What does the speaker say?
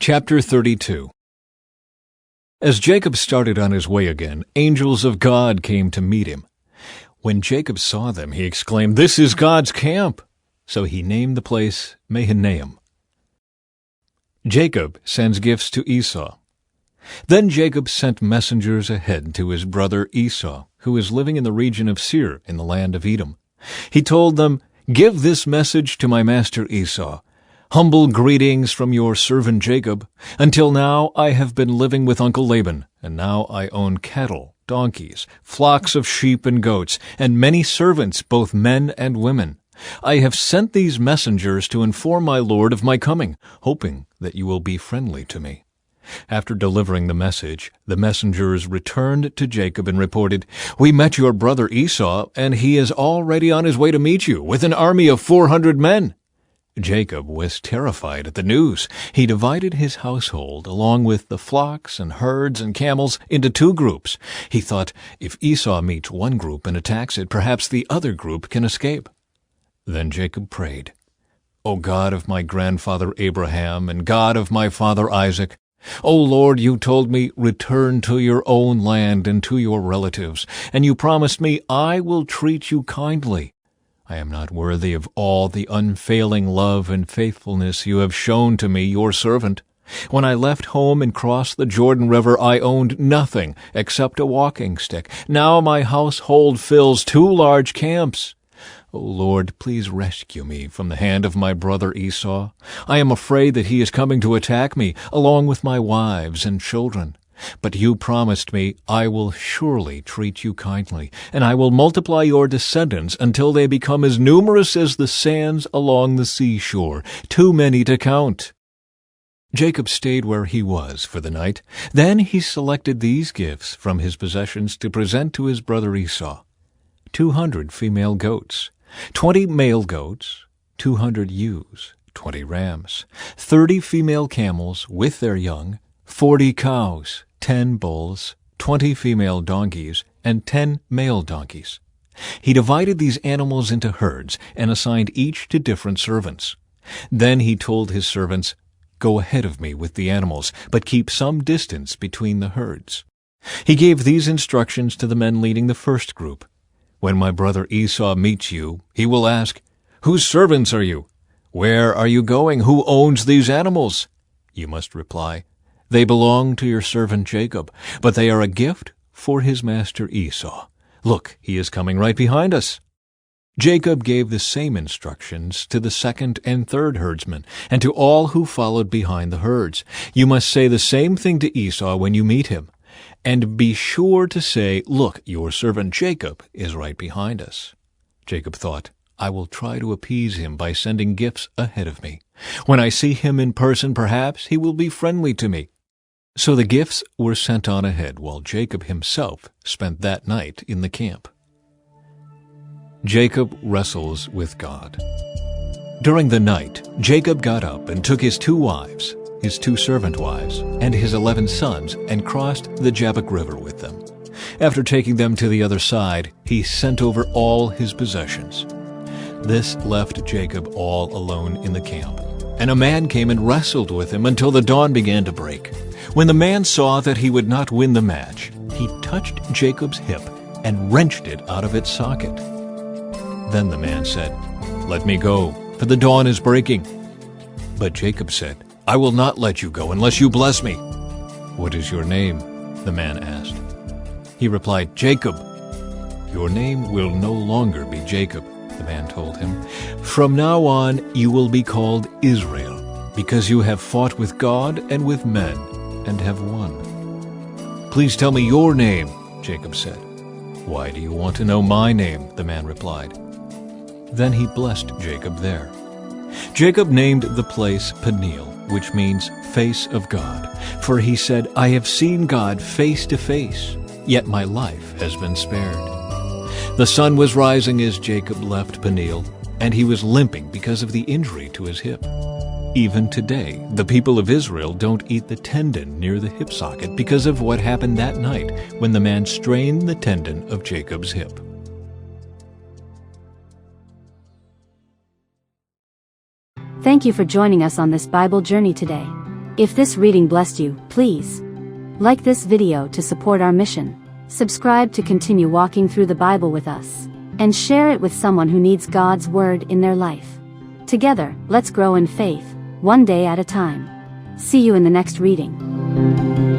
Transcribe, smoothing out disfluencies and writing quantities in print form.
Chapter 32. As Jacob started on his way again, angels of God came to meet him. When Jacob saw them, he exclaimed, "This is God's camp!" So he named the place Mahanaim. Jacob sends gifts to Esau. Then Jacob sent messengers ahead to his brother Esau, who was living in the region of Seir in the land of Edom. He told them, "Give this message to my master Esau. Humble greetings from your servant Jacob. Until now I have been living with Uncle Laban, and now I own cattle, donkeys, flocks of sheep and goats, and many servants, both men and women. I have sent these messengers to inform my lord of my coming, hoping that you will be friendly to me." After delivering the message, the messengers returned to Jacob and reported, "We met your brother Esau, and he is already on his way to meet you, with an army of 400 men. Jacob was terrified at the news. He divided his household, along with the flocks and herds and camels, into two groups. He thought, if Esau meets one group and attacks it, perhaps the other group can escape. Then Jacob prayed, "O God of my grandfather Abraham and God of my father Isaac, O Lord, you told me, 'Return to your own land and to your relatives,' and you promised me, 'I will treat you kindly.' I am not worthy of all the unfailing love and faithfulness you have shown to me, your servant. When I left home and crossed the Jordan River, I owned nothing except a walking stick. Now my household fills 2 large camps. O Lord, please rescue me from the hand of my brother Esau. I am afraid that he is coming to attack me, along with my wives and children. But you promised me, 'I will surely treat you kindly, and I will multiply your descendants until they become as numerous as the sands along the seashore, too many to count.'" Jacob stayed where he was for the night. Then he selected these gifts from his possessions to present to his brother Esau: 200 female goats, 20 male goats, 200 ewes, 20 rams, 30 female camels with their young, 40 cows, 10 bulls, 20 female donkeys, and 10 male donkeys. He divided these animals into herds and assigned each to different servants. Then he told his servants, "Go ahead of me with the animals, but keep some distance between the herds." He gave these instructions to the men leading the first group: "When my brother Esau meets you, he will ask, 'Whose servants are you? Where are you going? Who owns these animals?' You must reply, 'They belong to your servant Jacob, but they are a gift for his master Esau. Look, he is coming right behind us.'" Jacob gave the same instructions to the second and third herdsmen, and to all who followed behind the herds. "You must say the same thing to Esau when you meet him. And be sure to say, 'Look, your servant Jacob is right behind us.'" Jacob thought, "I will try to appease him by sending gifts ahead of me. When I see him in person, perhaps he will be friendly to me." So the gifts were sent on ahead, while Jacob himself spent that night in the camp. Jacob wrestles with God. During the night, Jacob got up and took his 2 wives, his 2 servant wives, and his 11 sons, and crossed the Jabbok River with them. After taking them to the other side, he sent over all his possessions. This left Jacob all alone in the camp, and a man came and wrestled with him until the dawn began to break. When the man saw that he would not win the match, he touched Jacob's hip and wrenched it out of its socket. Then the man said, "Let me go, for the dawn is breaking." But Jacob said, "I will not let you go unless you bless me." "What is your name?" the man asked. He replied, "Jacob." "Your name will no longer be Jacob," the man told him. "From now on you will be called Israel, because you have fought with God and with men and have won." "Please tell me your name," Jacob said. "Why do you want to know my name?" the man replied. Then he blessed Jacob there. Jacob named the place Peniel, which means face of God, for he said, "I have seen God face to face, yet my life has been spared." The sun was rising as Jacob left Peniel, and he was limping because of the injury to his hip. Even today, the people of Israel don't eat the tendon near the hip socket because of what happened that night when the man strained the tendon of Jacob's hip. Thank you for joining us on this Bible journey today. If this reading blessed you, please like this video to support our mission, subscribe to continue walking through the Bible with us, and share it with someone who needs God's Word in their life. Together, let's grow in faith, one day at a time. See you in the next reading.